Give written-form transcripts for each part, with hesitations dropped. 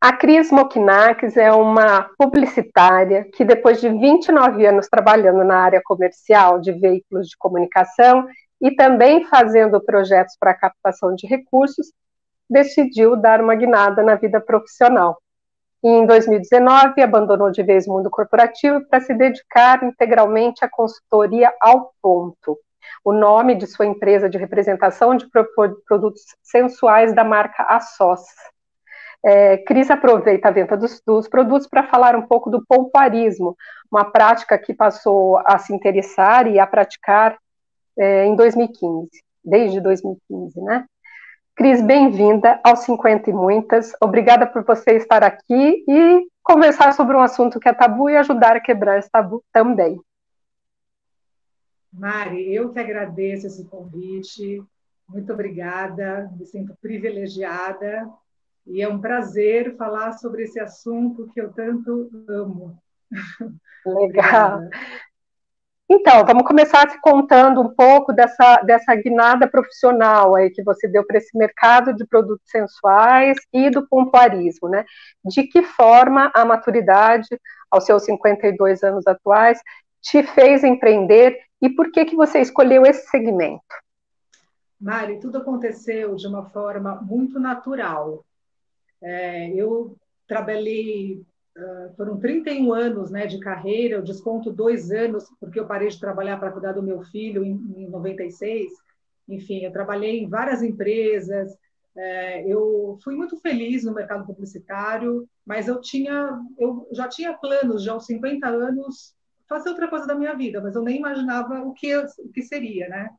A Cris Mokinakis é uma publicitária que, depois de 29 anos trabalhando na área comercial de veículos de comunicação e também fazendo projetos para captação de recursos, decidiu dar uma guinada na vida profissional. E, em 2019, abandonou de vez o mundo corporativo para se dedicar integralmente à consultoria ao ponto. O nome de sua empresa de representação de produtos sensuais da marca ASOS. Cris aproveita a venda dos produtos para falar um pouco do pompoarismo, uma prática que passou a se interessar e a praticar em 2015, desde 2015, né? Cris, bem-vinda aos 50 e Muitas. Obrigada por você estar aqui e conversar sobre um assunto que é tabu e ajudar a quebrar esse tabu também. Mari, eu que agradeço esse convite. Muito obrigada, me sinto privilegiada. E é um prazer falar sobre esse assunto que eu tanto amo. Legal. Então, vamos começar se contando um pouco dessa guinada profissional aí que você deu para esse mercado de produtos sensuais e do pompoarismo, né? De que forma a maturidade, aos seus 52 anos atuais, te fez empreender e por que você escolheu esse segmento? Mari, tudo aconteceu de uma forma muito natural. Eu trabalhei, foram 31 anos, né, de carreira, eu desconto 2 anos, porque eu parei de trabalhar para cuidar do meu filho em 96. Enfim, eu trabalhei em várias empresas, eu fui muito feliz no mercado publicitário, mas eu já tinha planos, já aos 50 anos, fazer outra coisa da minha vida, mas eu nem imaginava o que seria, né?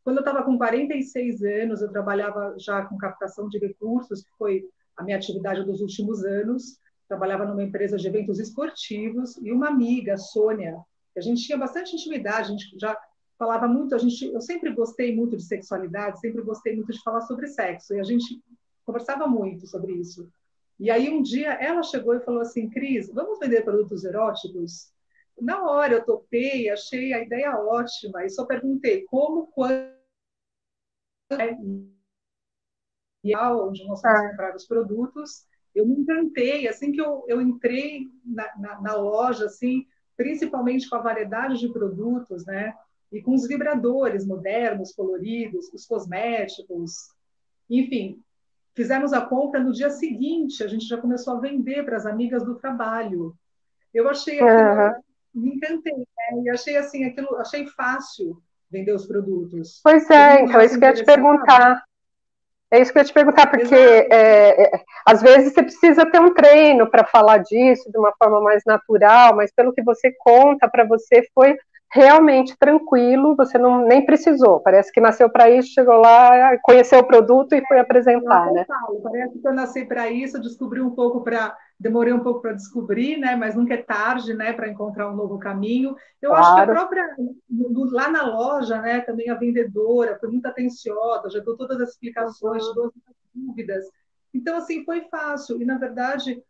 Quando eu estava com 46 anos, eu trabalhava já com captação de recursos, que foi a minha atividade dos últimos anos. Trabalhava numa empresa de eventos esportivos e uma amiga, Sônia, que a gente tinha bastante intimidade, a gente já falava muito, eu sempre gostei muito de sexualidade, sempre gostei muito de falar sobre sexo, e a gente conversava muito sobre isso. E aí um dia ela chegou e falou assim: Cris, vamos vender produtos eróticos? Na hora eu topei, achei a ideia ótima, e só perguntei como, quando, onde nós fomos comprar os produtos. Eu me encantei, assim que eu entrei na loja, assim, principalmente com a variedade de produtos, né? E com os vibradores modernos, coloridos, os cosméticos, enfim, fizemos a compra no dia seguinte, a gente já começou a vender para as amigas do trabalho. Eu achei aquilo, me encantei, né? E achei assim, achei fácil vender os produtos. Pois é, então, isso que eu ia te perguntar. É isso que eu ia te perguntar, porque às vezes você precisa ter um treino para falar disso de uma forma mais natural, mas pelo que você conta, para você foi realmente tranquilo, você nem precisou, parece que nasceu para isso, chegou lá, conheceu o produto e foi apresentar, né? Parece que eu nasci para isso, demorei um pouco para descobrir, né? Mas nunca é tarde, né? Para encontrar um novo caminho. Eu acho que a própria lá na loja, né? Também a vendedora foi muito atenciosa, já deu todas as explicações, todas as dúvidas. Então assim foi fácil e na verdade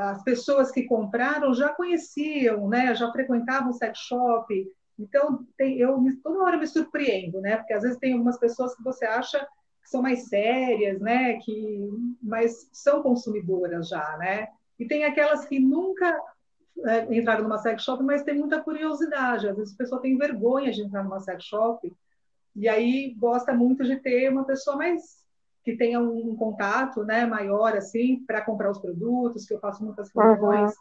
as pessoas que compraram já conheciam, né? Já frequentavam o sex shop. Então, toda hora me surpreendo, né? Porque às vezes tem algumas pessoas que você acha que são mais sérias, né? Mas são consumidoras já, né? E tem aquelas que nunca entraram numa sex shop, mas tem muita curiosidade. Às vezes a pessoa tem vergonha de entrar numa sex shop e aí gosta muito de ter uma pessoa mais que tenha um contato, né, maior assim para comprar os produtos, que eu faço muitas reuniões.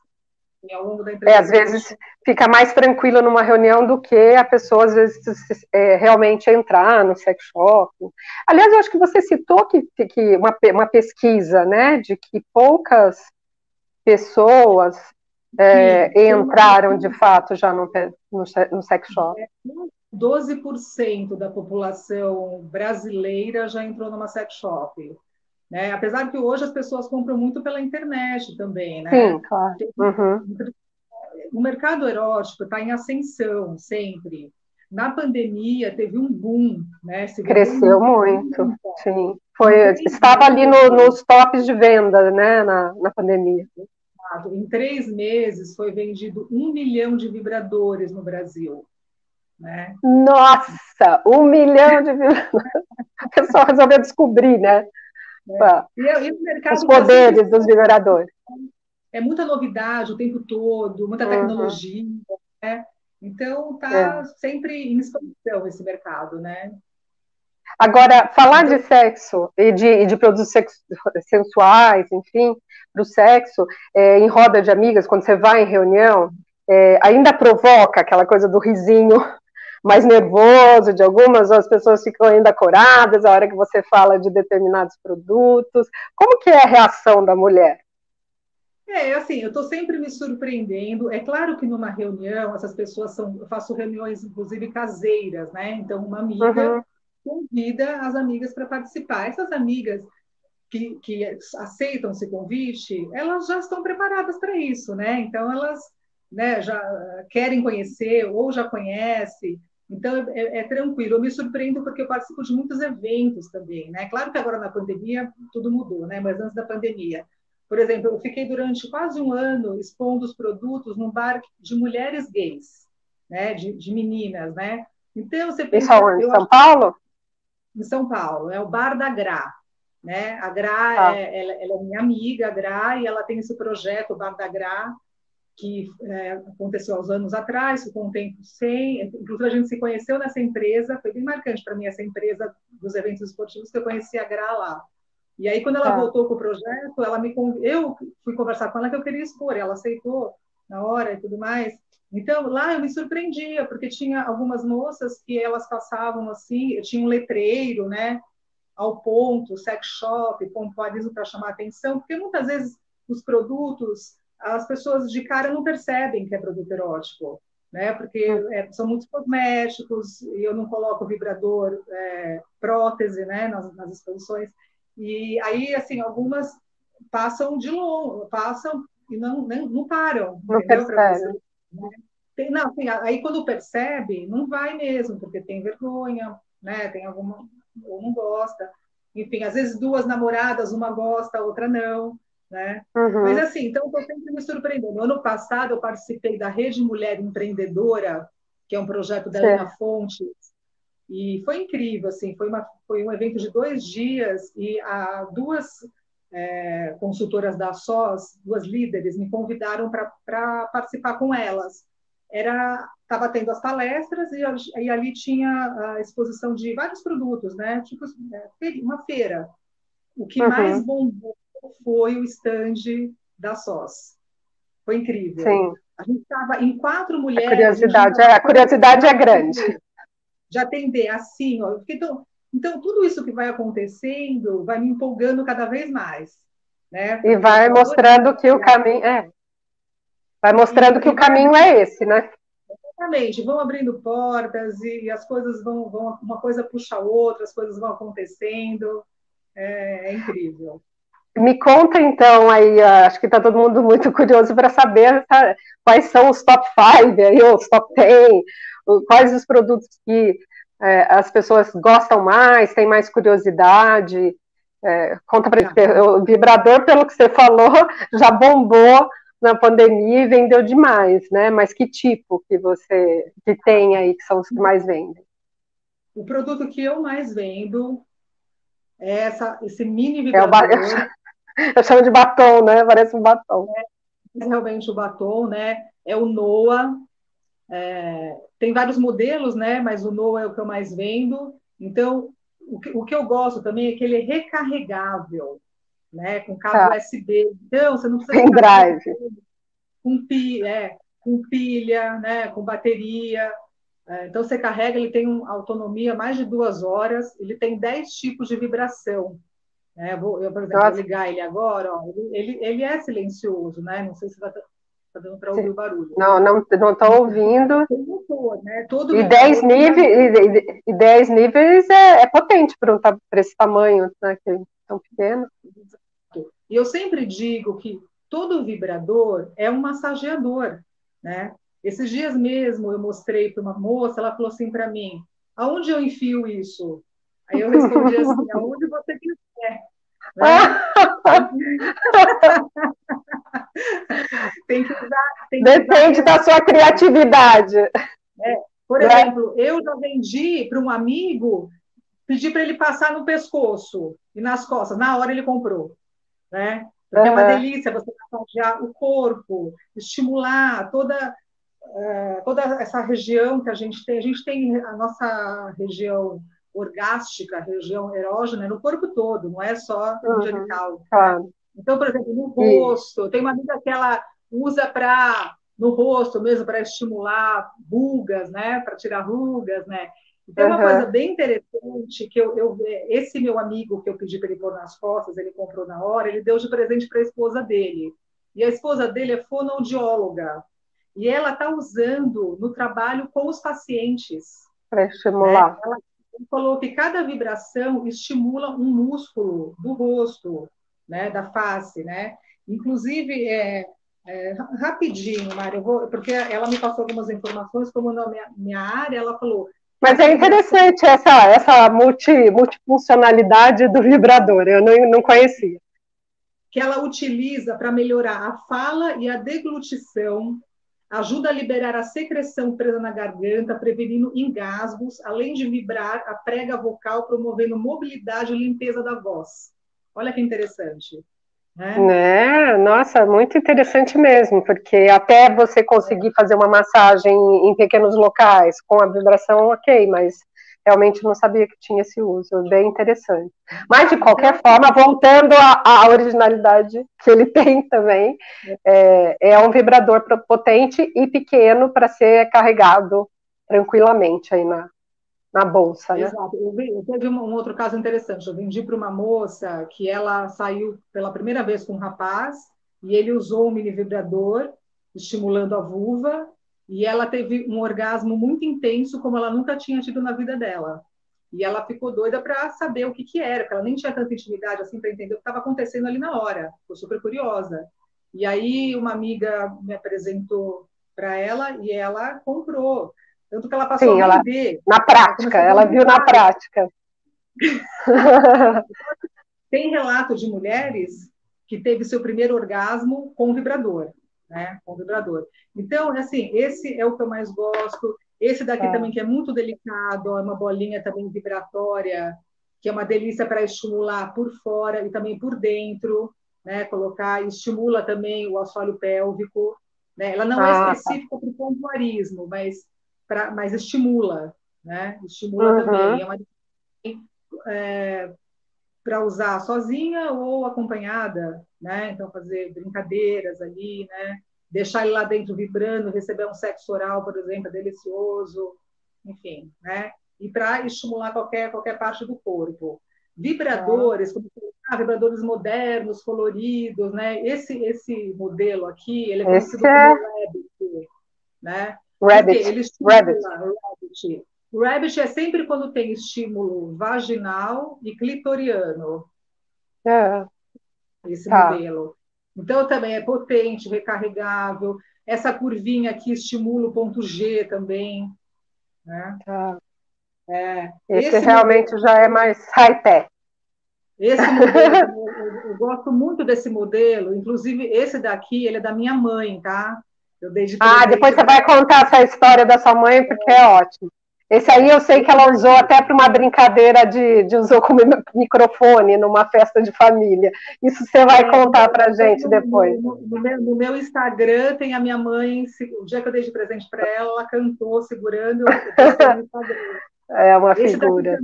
Ao longo da às vezes fica mais tranquilo numa reunião do que a pessoa, às vezes, realmente entrar no sex shop. Aliás, eu acho que você citou que uma pesquisa, né, de que poucas pessoas entraram, de fato, já no sex shop. 12% da população brasileira já entrou numa sex shop. Né? Apesar que hoje as pessoas compram muito pela internet também, né? Sim, claro. O mercado erótico está em ascensão sempre. Na pandemia teve um boom, né? Cresceu muito, sim. Estava ali nos tops de venda, né? Na pandemia. Em 3 meses foi vendido 1 milhão de vibradores no Brasil. Né? Nossa, 1 milhão de vibradores. A pessoa resolveu descobrir, né? Tá. E o mercado Os poderes dos vibradores. é muita novidade o tempo todo, muita tecnologia, né? Então está sempre em expansão esse mercado, né? Agora, falar de sexo e de produtos sensuais, enfim, para o sexo, em roda de amigas, quando você vai em reunião, ainda provoca aquela coisa do risinho mais nervoso de algumas, ou as pessoas ficam ainda coradas a hora que você fala de determinados produtos. Como que é a reação da mulher? Assim, eu estou sempre me surpreendendo. É claro que numa reunião, essas pessoas são. Eu faço reuniões, inclusive, caseiras, né? Então, uma amiga convida as amigas para participar. Essas amigas que aceitam esse convite, elas já estão preparadas para isso, né? Então, elas, né, já querem conhecer ou já conhecem. Então, é tranquilo. Eu me surpreendo porque eu participo de muitos eventos também, né? Claro que agora na pandemia tudo mudou, né? Mas antes da pandemia. Por exemplo, eu fiquei durante quase um ano expondo os produtos num bar de mulheres gays, né? De meninas, né? Então, você pensa... Isso onde? São Paulo? Em São Paulo. É o Bar da Gra. Né? A Gra, ela é minha amiga, a Gra, e ela tem esse projeto, o Bar da Gra, que aconteceu há uns anos atrás, ficou um tempo sem. Inclusive, a gente se conheceu nessa empresa, foi bem marcante para mim essa empresa dos eventos esportivos, que eu conheci a Gra lá. E aí, quando ela voltou com o projeto, eu fui conversar com ela que eu queria expor, ela aceitou na hora e tudo mais. Então, lá eu me surpreendia, porque tinha algumas moças que elas passavam assim, tinha um letreiro, né? Ao ponto, sex shop, pompoarismo para chamar a atenção, porque muitas vezes os produtos, as pessoas de cara não percebem que é produto erótico, né? Porque são muitos cosméticos, e eu não coloco vibrador, prótese, né? nas exposições. E aí, assim, algumas passam de longe, passam e não param, não entendeu? Para você, né? Não, assim, aí quando percebe, não vai mesmo, porque tem vergonha, né? Tem alguma ou não gosta. Enfim, às vezes duas namoradas, uma gosta, a outra não, né? Mas assim, então estou sempre me surpreendendo. Ano passado eu participei da Rede Mulher Empreendedora, que é um projeto da Ana Fontes, e foi incrível, assim, foi um evento de 2 dias e duas consultoras da SOS, duas líderes, me convidaram para participar com elas. Estava tendo as palestras e ali tinha a exposição de vários produtos, né? Tipo uma feira. O que mais bombou foi o stand da SOS. Foi incrível. Sim. A gente estava em 4 mulheres. A curiosidade é grande. De atender assim, ó. Então, tudo isso que vai acontecendo vai me empolgando cada vez mais. Né? E vai mostrando que o caminho vai mostrando que o caminho é esse, né? Exatamente, vão abrindo portas e as coisas vão, uma coisa puxa a outra, as coisas vão acontecendo, é incrível. Me conta então, aí, acho que está todo mundo muito curioso para saber quais são os top 5, aí, os top 10, quais os produtos que as pessoas gostam mais, têm mais curiosidade. Conta para gente, o vibrador, pelo que você falou, já bombou na pandemia e vendeu demais, né? Mas que tipo que tem aí, que são os que mais vendem? O produto que eu mais vendo é esse mini vibrador. Eu chamo de batom, né? Parece um batom. É realmente o batom, né? É o Noah. Tem vários modelos, né? Mas o Noah é o que eu mais vendo. Então, o que eu gosto também é que ele é recarregável, né? Com cabo USB. Então, você não precisa pendrive. Com pilha, né? Com bateria. Então, você carrega, ele tem uma autonomia mais de 2 horas, ele tem 10 tipos de vibração. Eu, por exemplo, vou ligar ele agora, ó, ele é silencioso, né? Não sei se está dando para ouvir o barulho. Não estou ouvindo. Tem motor, né? Todo e 10 níveis é potente para esse tamanho, né? Que é tão pequeno. E eu sempre digo que todo vibrador é um massageador, né? Esses dias mesmo eu mostrei para uma moça, ela falou assim para mim: aonde eu enfio isso? Aí eu respondi assim: aonde você quiser. Né? Tem que usar. Depende da sua criatividade. Por exemplo, eu já vendi para um amigo pedi para ele passar no pescoço e nas costas. Na hora ele comprou, né? Porque é uma delícia você massagear o corpo, estimular toda essa região que a gente tem. A gente tem a nossa região orgástica, a região erógena no corpo todo, não é só no genital. Né? Então, por exemplo, no rosto, tem uma amiga que ela usa no rosto mesmo para estimular rugas, né? Para tirar rugas, né? E tem uma coisa bem interessante que esse meu amigo que eu pedi para ele pôr nas costas, ele comprou na hora, ele deu de presente para a esposa dele. E a esposa dele é fonoaudióloga. E ela está usando no trabalho com os pacientes. Para estimular. Né? Ela falou que cada vibração estimula um músculo do rosto, né, da face, né? Inclusive, rapidinho, Mário, porque ela me passou algumas informações, como na minha área, ela falou... Mas é interessante essa multifuncionalidade do vibrador, eu não conhecia. Que ela utiliza para melhorar a fala e a deglutição, ajuda a liberar a secreção presa na garganta, prevenindo engasgos, além de vibrar a prega vocal, promovendo mobilidade e limpeza da voz. Olha que interessante. Né? Nossa, muito interessante mesmo, porque até você conseguir fazer uma massagem em pequenos locais com a vibração, ok, mas realmente não sabia que tinha esse uso, bem interessante. Mas, de qualquer forma, voltando à originalidade que ele tem também, é um vibrador potente e pequeno para ser carregado tranquilamente aí na bolsa, né? Exato. Eu teve um outro caso interessante. Eu vendi para uma moça que ela saiu pela primeira vez com um rapaz e ele usou um mini vibrador estimulando a vulva e ela teve um orgasmo muito intenso como ela nunca tinha tido na vida dela. E ela ficou doida para saber o que era, porque ela nem tinha tanta intimidade assim para entender o que estava acontecendo ali na hora. Ficou super curiosa. E aí uma amiga me apresentou para ela e ela comprou. Tanto que ela passou a vender. Na prática, ela viu na prática. Tem relato de mulheres que teve seu primeiro orgasmo com vibrador, né? Com vibrador. Então, assim, esse é o que eu mais gosto. Esse daqui também, que é muito delicado, é uma bolinha também vibratória, que é uma delícia para estimular por fora e também por dentro, né? Colocar, estimula também o assoalho pélvico. Né? Ela não é específica para o pompoarismo, mas estimula, né? Estimula também. É uma para usar sozinha ou acompanhada, né? Então fazer brincadeiras ali, né? Deixar ele lá dentro vibrando, receber um sexo oral, por exemplo, é delicioso, enfim, né? E para estimular qualquer parte do corpo. Vibradores, como vibradores modernos, coloridos, né? Esse modelo aqui, ele é conhecido como Rabbit, né? Rabbit é sempre quando tem estímulo vaginal e clitoriano. Esse modelo. Então, também é potente, recarregável. Essa curvinha aqui estimula o ponto G também. Né? Esse realmente modelo, já é mais high-tech. Esse modelo, eu gosto muito desse modelo. Inclusive, esse daqui, ele é da minha mãe, tá? Eu dei de presente. Depois você vai contar essa história da sua mãe, porque é ótimo. Esse aí eu sei que ela usou até para uma brincadeira de usou como microfone numa festa de família. Isso você vai contar para a gente depois. No meu Instagram tem a minha mãe, o dia que eu dei de presente para ela, ela cantou segurando no Instagram. É uma figura.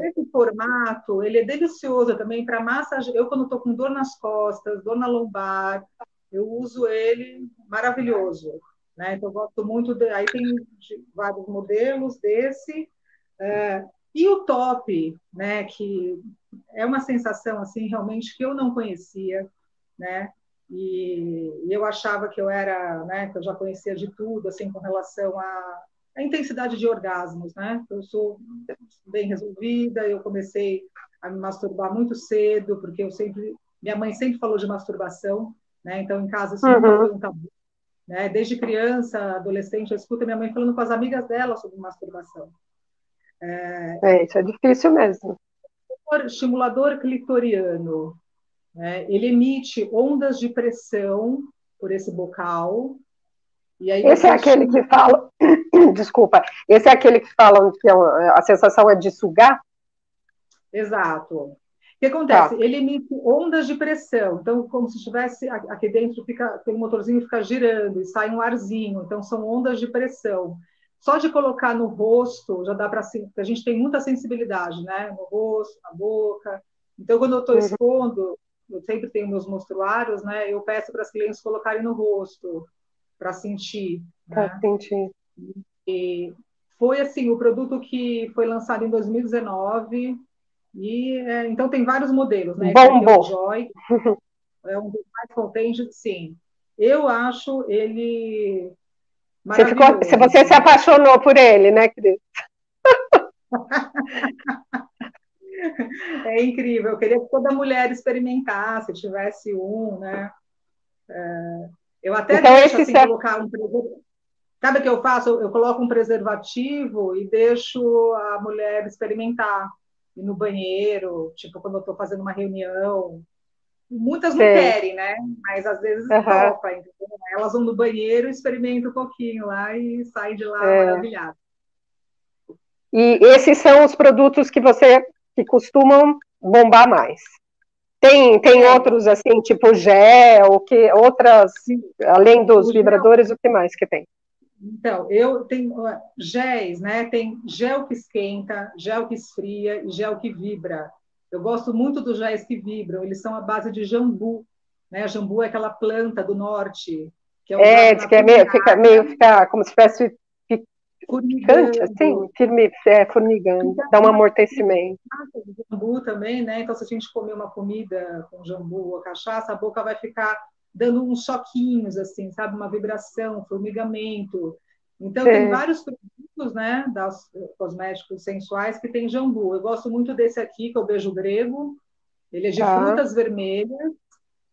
Esse formato, ele é delicioso também para massagear. Eu, quando estou com dor nas costas, dor na lombar, eu uso ele, maravilhoso. Né? Então, eu gosto muito. Aí tem vários modelos desse. E o top, né? Que é uma sensação assim realmente que eu não conhecia. Né? E eu achava que eu era, né? Que eu já conhecia de tudo, assim, com relação a intensidade de orgasmos, né? Eu sou bem resolvida, eu comecei a me masturbar muito cedo, porque minha mãe sempre falou de masturbação, né? Então em casa isso nunca foi um tabu, né? Desde criança, adolescente, eu escuto minha mãe falando com as amigas dela sobre masturbação. Isso é difícil mesmo. Estimulador clitoriano, né? Ele emite ondas de pressão por esse bocal. E aí esse é aquele que fala, desculpa, esse é aquele que falam que a sensação é de sugar? Exato. O que acontece? Tá. Ele emite ondas de pressão, então, como se estivesse aqui dentro, fica, tem um motorzinho que fica girando e sai um arzinho, então são ondas de pressão. Só de colocar no rosto já dá para. A gente tem muita sensibilidade, né? No rosto, na boca. Então, quando eu estou Uhum. expondo, eu sempre tenho meus mostruários, né? Eu peço para as clientes colocarem no rosto para sentir, Tá, né? entendi. E foi assim o produto que foi lançado em 2019 e então tem vários modelos, né? Esse aqui é o Bombou. Joy, é um dos mais potentes, sim. Eu acho ele maravilhoso, Você se assim. apaixonou por ele, né, Cris? É incrível. Eu queria que toda mulher experimentasse, tivesse um, né? Eu até Então, deixo esse assim colocar um preservativo. Sabe o que eu faço? Eu coloco um preservativo e deixo a mulher experimentar. Ir no banheiro, tipo quando eu estou fazendo uma reunião. Muitas não sei. querem, né? Mas às vezes Aham. topa, entendeu? Elas vão no banheiro, experimentam um pouquinho lá e saem de lá É. maravilhadas. E esses são os produtos que costumam bombar mais. Tem É, outros assim, tipo gel, sim, além dos o gel, vibradores, o que mais que tem? então, eu tenho géis, né? Tem gel que esquenta, gel que esfria e gel que vibra. Eu gosto muito dos géis que vibram, eles são à base de jambu, né? Jambu é aquela planta do norte que é É, usada diz na que culinária, fica como se tivesse picante, formigando. assim, formigando, Fica dá um uma amortecimento. cachaça de jambu também, né? Então, se a gente comer uma comida com jambu ou cachaça, a boca vai ficar dando uns choquinhos, assim, sabe? Uma vibração, formigamento. Então, tem É, vários produtos, né, das cosméticos sensuais que tem jambu. Eu gosto muito desse aqui, que é o beijo grego. Ele é de tá. frutas vermelhas,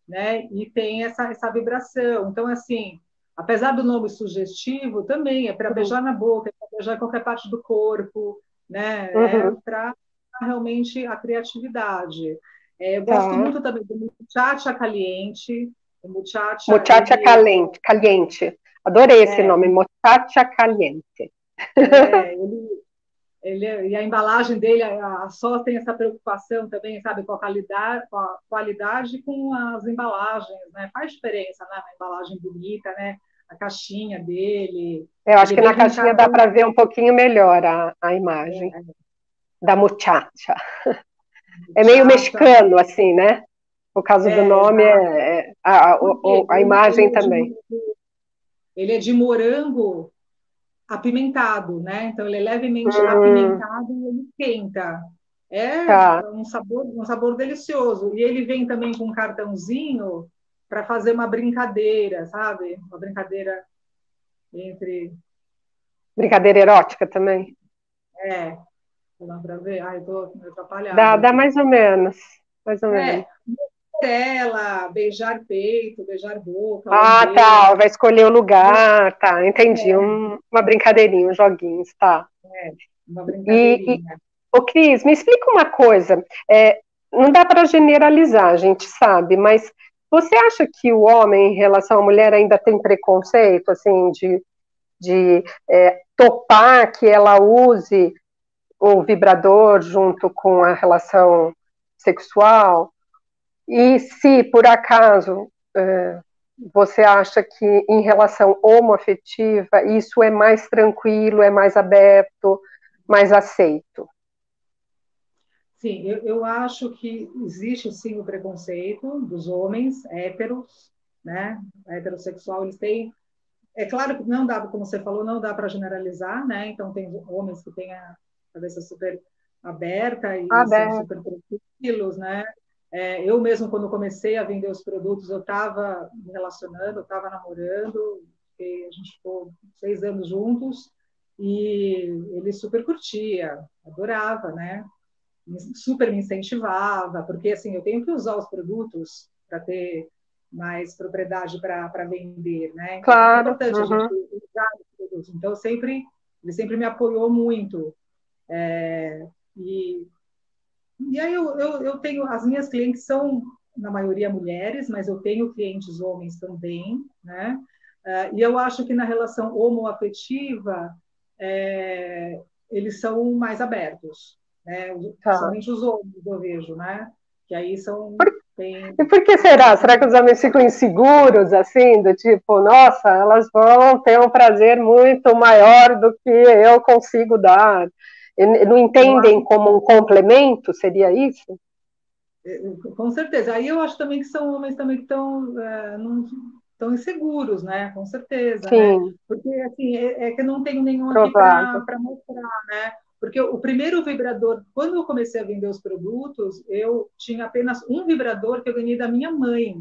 né? E tem essa vibração. Então, assim, apesar do nome sugestivo, também é para Uhum. beijar na boca, é para beijar em qualquer parte do corpo, né? É Uhum. para realmente a criatividade. Eu gosto Tá. muito também do muchacha caliente. O muchacha, Muchacha caliente. Adorei esse é, nome, muchacha caliente. é, ele, e a embalagem dele só tem essa preocupação também, sabe, com a qualidade e com as embalagens, né? Faz diferença, né? Uma embalagem bonita, né? A caixinha dele, Eu acho ele que na vem com um caixinha dá cartão. para ver um pouquinho melhor a imagem É, da muchacha. É meio chacha, mexicano, assim, né? Por causa do nome, exato. Por quê? a Ele imagem é de, também. ele é de morango apimentado, né? Então ele é levemente Hum, apimentado e ele esquenta. É tá. um sabor delicioso. E ele vem também com um cartãozinho para fazer uma brincadeira, sabe? Uma brincadeira entre. Brincadeira erótica também. É, dá para ver? Ah, eu estou atrapalhada Dá aqui. mais ou menos. Mais ou menos. É, tela, beijar peito, beijar boca, Ah, lamber. tá. Vai escolher o lugar. Tá, entendi. É, Uma brincadeirinha, uns joguinhos, tá. uma E, brincadeirinha. ô, Cris, me explica uma coisa. Não dá para generalizar, a gente sabe, mas você acha que o homem, em relação à mulher, ainda tem preconceito, assim, de topar que ela use o vibrador junto com a relação sexual? E se, por acaso, você acha que, em relação homoafetiva, isso é mais tranquilo, é mais aberto, mais aceito? Sim, eu acho que existe sim o preconceito dos homens héteros, né? Heterossexual, eles têm. É claro que não dá, como você falou, não dá para generalizar, né? Então, tem homens que têm a cabeça super aberta e são Aberto. super tranquilos, né? Eu mesmo, quando comecei a vender os produtos, eu estava me relacionando, eu estava namorando, e a gente ficou 6 anos juntos, e ele super curtia, adorava, né? Super me incentivava, porque assim, eu tenho que usar os produtos para ter mais propriedade para vender, né? Então é muito Claro. importante a gente Uhum. usar os produtos. Então ele sempre me apoiou muito. E, e aí eu tenho, as minhas clientes são, na maioria, mulheres, mas eu tenho clientes homens também, né? E eu acho que na relação homoafetiva, eles são mais abertos. né? Tá. Principalmente os homens, eu vejo, né? Que aí Por, tem, e por que será? Será que os homens ficam inseguros, assim, do tipo, nossa, elas vão ter um prazer muito maior do que eu consigo dar? E não eu entendem acho, como um complemento? Seria isso? com certeza. Aí eu acho também que são homens também que estão inseguros, né? Com certeza, né? Sim, Porque assim é que eu não tenho nenhum aqui provável. para mostrar, né? Porque o primeiro vibrador, quando eu comecei a vender os produtos, eu tinha apenas um vibrador que eu ganhei da minha mãe,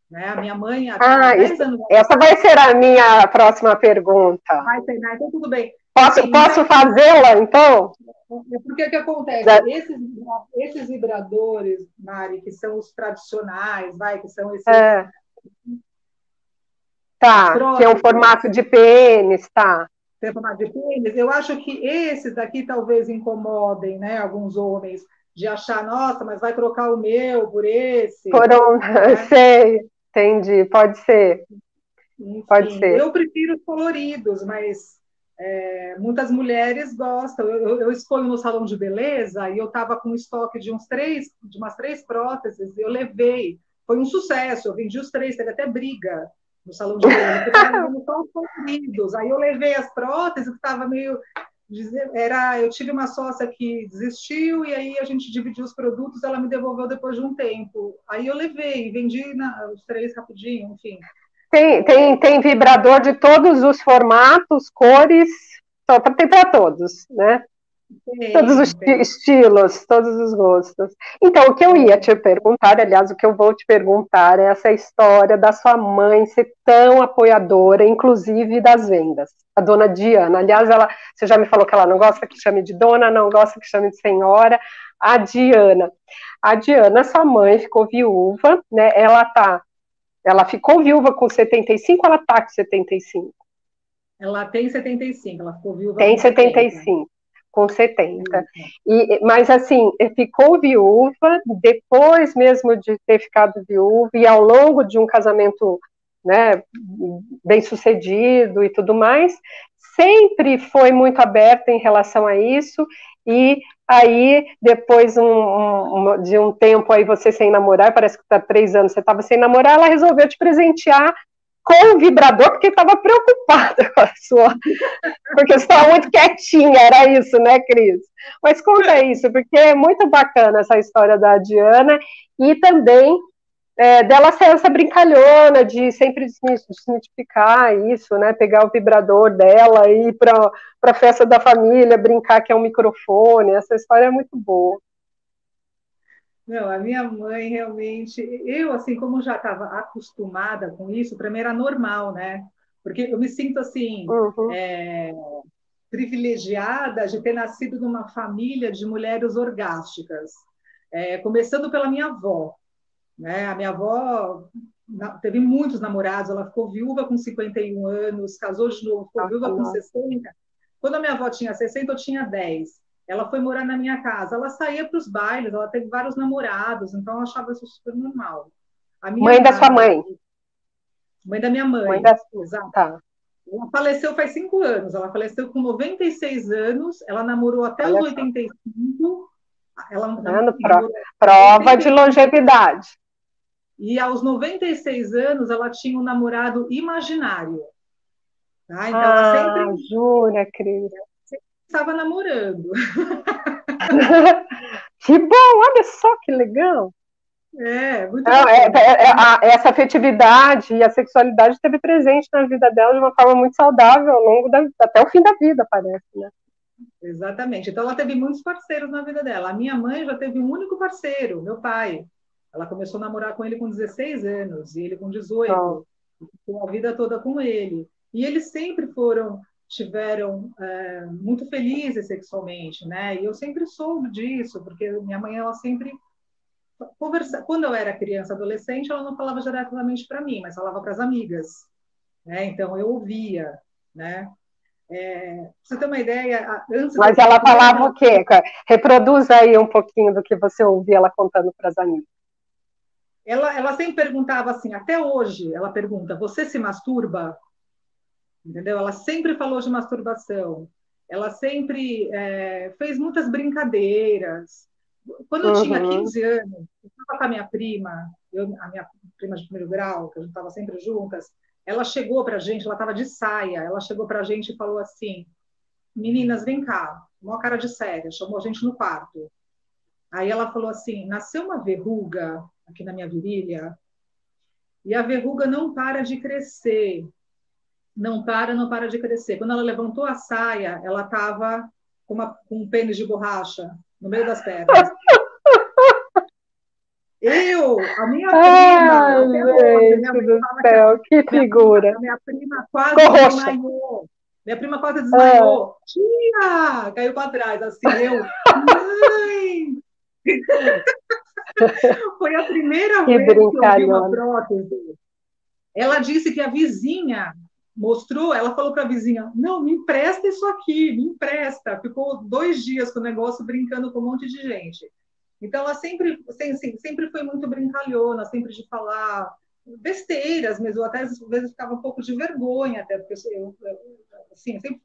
né? A minha mãe, há Ah, 10 anos essa vai ser a minha próxima pergunta. vai treinar, então tudo bem. Posso fazê-la, então? Porque que acontece? Já- Esses vibradores, Mari, que são os tradicionais, que são é, as tá, que é um próteses, formato de pênis, tá. formato de pênis, eu acho que esses daqui talvez incomodem, né, alguns homens, de achar, nossa, mas vai trocar o meu por esse, Foram, né? sei, entendi, pode ser, pode Enfim, ser. eu prefiro os coloridos, mas muitas mulheres gostam. Eu escolho no salão de beleza e eu estava com um estoque de umas três próteses, e eu levei. Foi um sucesso, eu vendi os três, teve até briga no salão de beleza, porque eu estava vendendo só os coloridos. Aí eu levei as próteses, que estava meio. Eu tive uma sócia que desistiu e aí a gente dividiu os produtos, ela me devolveu depois de um tempo. Aí eu levei, vendi os três rapidinho, enfim. Tem vibrador de todos os formatos, cores, só tem para todos, né? Todos os Tem. estilos, todos os gostos. Então, o que eu ia te perguntar, aliás, o que eu vou te perguntar é essa história da sua mãe ser tão apoiadora, inclusive das vendas. A dona Diana, aliás, você já me falou que ela não gosta que chame de dona, não gosta que chame de senhora. A Diana. A Diana, sua mãe, ficou viúva, né? Ela ficou viúva com 75, ela tá com 75. Ela tem 75, ela ficou viúva Tem com 70. 75, com 70. Isso. Mas, assim, ficou viúva, depois mesmo de ter ficado viúva, e ao longo de um casamento, né, bem sucedido e tudo mais, sempre foi muito aberta em relação a isso, e aí, depois de um tempo aí você sem namorar, parece que está 3 anos você estava sem namorar, ela resolveu te presentear com o vibrador, porque estava preocupada com a sua, porque você estava muito quietinha, era isso, né, Cris? Mas conta isso, porque é muito bacana essa história da Diana e também dela ser essa brincalhona de sempre desmitificar isso, né? Pegar o vibrador dela e ir para a festa da família, brincar que é um microfone. Essa história é muito boa. Não, a minha mãe realmente, eu assim, como já estava acostumada com isso, para mim era normal, né? Porque eu me sinto assim, Uhum. privilegiada de ter nascido numa família de mulheres orgásticas, começando pela minha avó, né? A minha avó teve muitos namorados, ela ficou viúva com 51 anos, casou de novo, ficou Nossa, viúva com não. 60. Quando a minha avó tinha 60, eu tinha 10. Ela foi morar na minha casa. Ela saía para os bailes, ela teve vários namorados, então eu achava isso super normal. A minha Mãe da sua mãe. mãe da minha Mãe mãe, da... exato. Tá, Ela faleceu faz 5 anos. Ela faleceu com 96 anos. Ela namorou até os olha só. 85. Ela Tá vendo? namorou até Prova de 85. longevidade. E aos 96 anos, ela tinha um namorado imaginário. Tá? Então, ela Ah, jura, Cris. sempre estava namorando. Que bom, olha só que legal. Muito Não, bacana. essa afetividade e a sexualidade esteve presente na vida dela de uma forma muito saudável ao longo até o fim da vida, parece, né? Exatamente. Então, ela teve muitos parceiros na vida dela. A minha mãe já teve um único parceiro, meu pai. Ela começou a namorar com ele com 16 anos e ele com Então, 18. Ficou a vida toda com ele. E eles sempre tiveram muito felizes sexualmente, né? E eu sempre soube disso, porque minha mãe, ela sempre conversa. Quando eu era criança, adolescente, ela não falava diretamente para mim, mas falava para as amigas, né? Então eu ouvia, né? Pra você ter uma ideia, antes mas do ela primeiro falava o quê? Reproduz aí um pouquinho do que você ouvia ela contando para as amigas. ela sempre perguntava assim, até hoje, ela pergunta: você se masturba? Entendeu? Ela sempre falou de masturbação. ela sempre fez muitas brincadeiras. Quando eu tinha Uhum. 15 anos, eu estava com a minha prima, a minha prima de primeiro grau, que a gente estava sempre juntas, ela chegou para a gente, ela estava de saia, ela chegou para a gente e falou assim, meninas, vem cá, uma cara de séria, chamou a gente no quarto. Aí ela falou assim, nasceu uma verruga aqui na minha virilha, e a verruga não para de crescer, não para de crescer. Quando ela levantou a saia, ela estava com um pênis de borracha no meio das pernas. A minha prima, Ai, até hoje, minha gente mãe do fala que céu, que figura. a minha prima quase Ficou roxa. desmaiou. Minha prima quase Ah, desmaiou. Tia! Caiu para trás, assim, mãe! Foi a primeira que vez que eu vi uma brincalhona. prótese. Ela disse que a vizinha mostrou, ela falou para a vizinha, não, me empresta isso aqui, me empresta. Ficou 2 dias com o negócio brincando com um monte de gente. Então, ela sempre foi muito brincalhona, sempre de falar besteiras, mas eu até às vezes ficava um pouco de vergonha, até porque assim,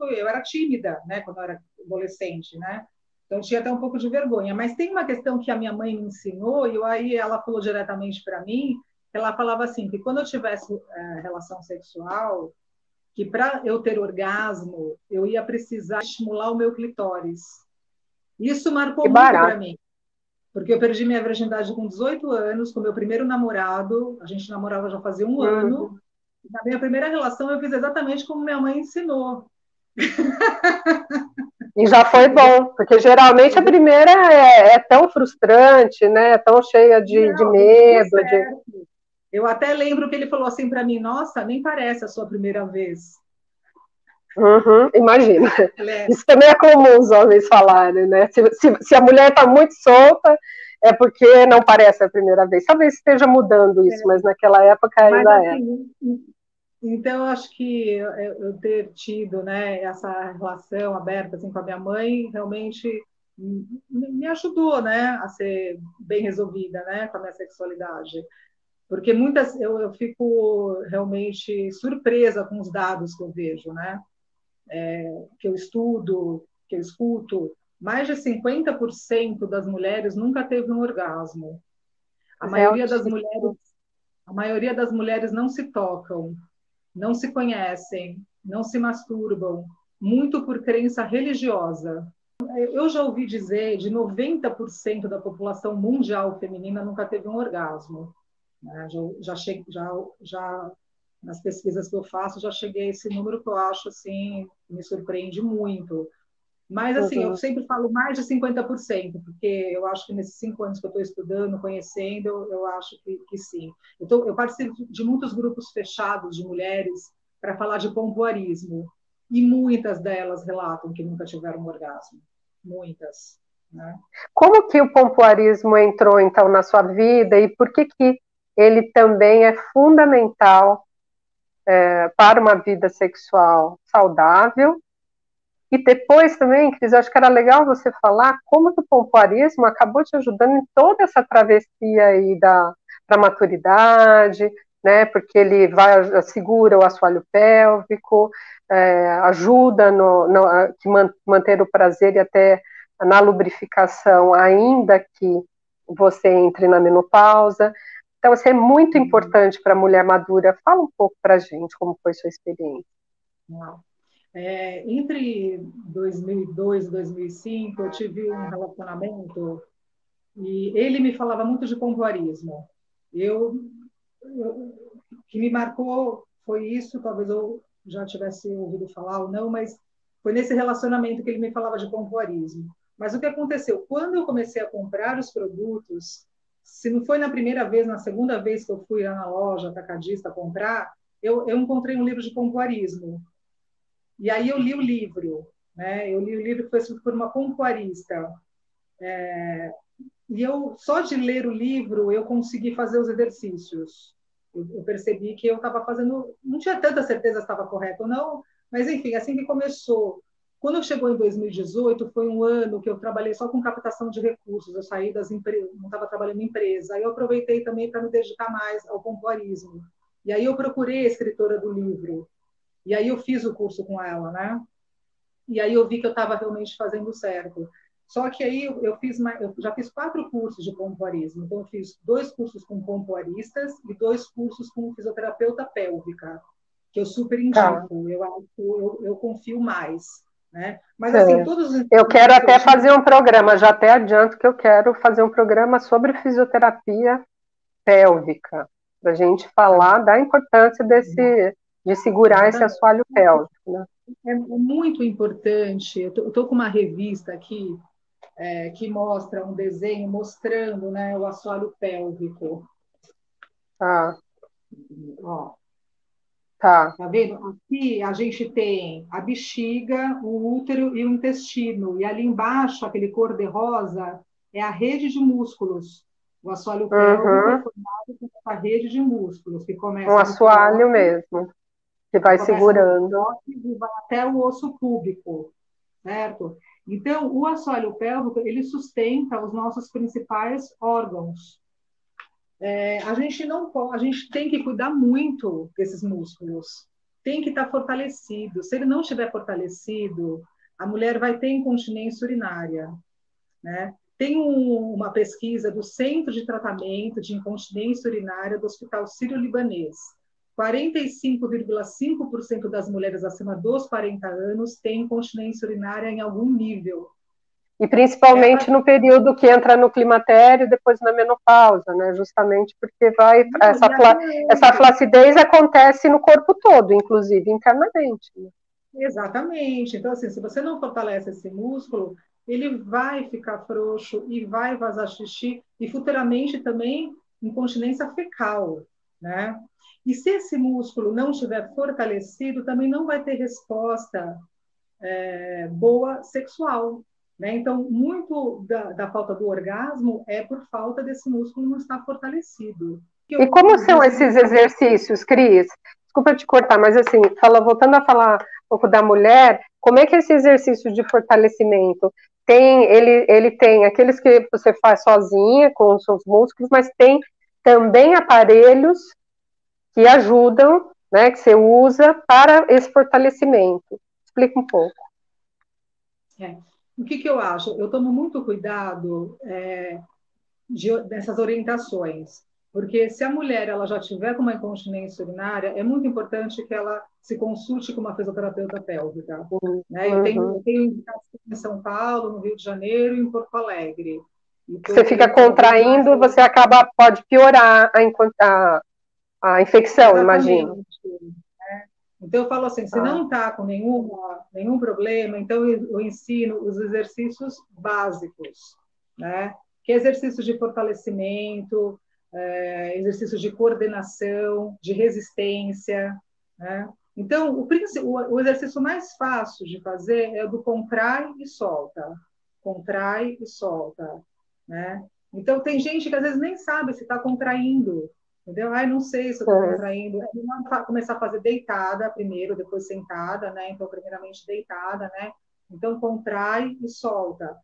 eu era tímida, né, quando eu era adolescente, né? Então, tinha até um pouco de vergonha. Mas tem uma questão que a minha mãe me ensinou, e aí ela falou diretamente para mim, ela falava assim, que quando eu tivesse relação sexual, que para eu ter orgasmo, eu ia precisar estimular o meu clitóris. Isso Que marcou muito para barato. mim, porque eu perdi minha virgindade com 18 anos, com meu primeiro namorado, a gente namorava já fazia um ano, Uhum. na minha primeira relação eu fiz exatamente como minha mãe ensinou. E já foi bom, porque geralmente a primeira é tão frustrante, né? Tão cheia de Não, deu tudo medo, de... certo. Eu até lembro que ele falou assim para mim, nossa, nem parece a sua primeira vez. Uhum, imagina. Falei, Isso também é comum os homens falarem, né? Se a mulher está muito solta, é porque não parece a primeira vez. Talvez esteja mudando isso, mas naquela época mas ainda é. assim, então eu acho que eu ter tido, né, essa relação aberta assim com a minha mãe realmente me ajudou, né, a ser bem resolvida, né, com a minha sexualidade. Porque eu fico realmente surpresa com os dados que eu vejo, né? Que eu estudo, que eu escuto. Mais de 50% das mulheres nunca teve um orgasmo. A É maioria das mulheres, altíssimo. a maioria das mulheres não se tocam, não se conhecem, não se masturbam, muito por crença religiosa. Eu já ouvi dizer de 90% da população mundial feminina nunca teve um orgasmo. Né? Já nas pesquisas que eu faço, já cheguei a esse número que eu acho assim, me surpreende muito. Mas, assim, eu Uhum. sempre falo mais de 50%, porque eu acho que nesses 5 anos que eu estou estudando, conhecendo, eu acho que sim. Eu participo de muitos grupos fechados de mulheres para falar de pompoarismo, e muitas delas relatam que nunca tiveram um orgasmo. Muitas. Né? Como que o pompoarismo entrou, então, na sua vida e por que ele também é fundamental para uma vida sexual saudável? E depois também, Cris, eu acho que era legal você falar como que o pompoarismo acabou te ajudando em toda essa travessia aí da maturidade, né? Porque ele vai, segura o assoalho pélvico, ajuda manter o prazer e até na lubrificação, ainda que você entre na menopausa. Então, isso é muito importante para a mulher madura. Fala um pouco para a gente como foi sua experiência. Entre 2002 e 2005, eu tive um relacionamento e ele me falava muito de pompoarismo. O que me marcou foi isso, talvez eu já tivesse ouvido falar ou não, mas foi nesse relacionamento que ele me falava de pompoarismo. Mas o que aconteceu? Quando eu comecei a comprar os produtos, se não foi na primeira vez, na segunda vez que eu fui lá na loja atacadista comprar, eu encontrei um livro de pompoarismo. E aí eu li o livro, né? Eu li o livro que foi escrito por uma pompoarista. E eu só de ler o livro eu consegui fazer os exercícios. Eu percebi que eu estava fazendo, não tinha tanta certeza se estava correto ou não, mas enfim, assim que começou. Quando chegou em 2018, foi um ano que eu trabalhei só com captação de recursos. Eu saí das empresas, não estava trabalhando em empresa. Aí eu aproveitei também para me dedicar mais ao pompoarismo. E aí eu procurei a escritora do livro. E aí eu fiz o curso com ela, né? e aí eu vi que eu estava realmente fazendo certo. Só que aí eu já fiz 4 cursos de pompoarismo. Então, eu fiz 2 cursos com pompoaristas e 2 cursos com fisioterapeuta pélvica, que eu super Tá. indico. Eu confio mais. Né? Mas, assim, É. todos os Eu quero instrumentos que eu até tive. fazer um programa, já até adianto que eu quero fazer um programa sobre fisioterapia pélvica, para a gente Tá, falar da importância de segurar esse exatamente. assoalho pélvico, né? É muito importante. Eu estou com uma revista aqui que mostra um desenho mostrando, né, o assoalho pélvico. Tá, Ó, tá. tá vendo? Aqui a gente tem a bexiga, o útero e o intestino. E ali embaixo, aquele cor-de-rosa, é a rede de músculos. O assoalho pélvico é Uhum. formado por essa rede de músculos, que Um começa no assoalho próximo, mesmo, que vai começa no segurando. próximo e vai até o osso púbico, certo? Então, o assoalho pélvico, ele sustenta os nossos principais órgãos. A gente não pode, a gente tem que cuidar muito desses músculos. Tem que estar fortalecido. Se ele não estiver fortalecido, a mulher vai ter incontinência urinária, né? Tem uma pesquisa do Centro de Tratamento de Incontinência Urinária do Hospital Sírio-Libanês. 45,5% das mulheres acima dos 40 anos têm incontinência urinária em algum nível. E É a principalmente partir no período que entra no climatério e depois na menopausa, né? Justamente porque e até essa antes. flacidez acontece no corpo todo, inclusive internamente, né? Exatamente. Então, assim, se você não fortalece esse músculo, ele vai ficar frouxo e vai vazar xixi e futuramente também incontinência fecal, né? E se esse músculo não estiver fortalecido, também não vai ter resposta boa sexual, né? Então, muito da falta do orgasmo é por falta desse músculo não estar fortalecido. E como são Os esses exercícios. exercícios, Cris? Desculpa te cortar, mas assim, voltando a falar um pouco da mulher, como é que é esse exercício de fortalecimento? Ele tem aqueles que você faz sozinha, com os seus músculos, mas tem também aparelhos que ajudam, né, que você usa para esse fortalecimento. Explica um pouco. É. O que eu acho? Eu tomo muito cuidado dessas orientações. Porque se a mulher ela já tiver com uma incontinência urinária, é muito importante que ela se consulte com uma fisioterapeuta pélvica. Né? Uhum. Eu tenho indicação em São Paulo, no Rio de Janeiro e em Porto Alegre. E Você estou fica querendo cada vez mais. contraindo, você pode piorar a infecção, imagino. Exatamente. Então, eu falo assim: se Ah, não está com nenhum problema, então eu ensino os exercícios básicos, né? Que é exercícios de fortalecimento, exercícios de coordenação, de resistência, né? Então, o exercício mais fácil de fazer é o do contrai e solta, né? Então, tem gente que às vezes nem sabe se está contraindo, entendeu? Ai, não sei se eu estou é. contraindo. É melhor começar a fazer deitada primeiro, depois sentada, né? Então, primeiramente deitada, né? Então, contrai e solta.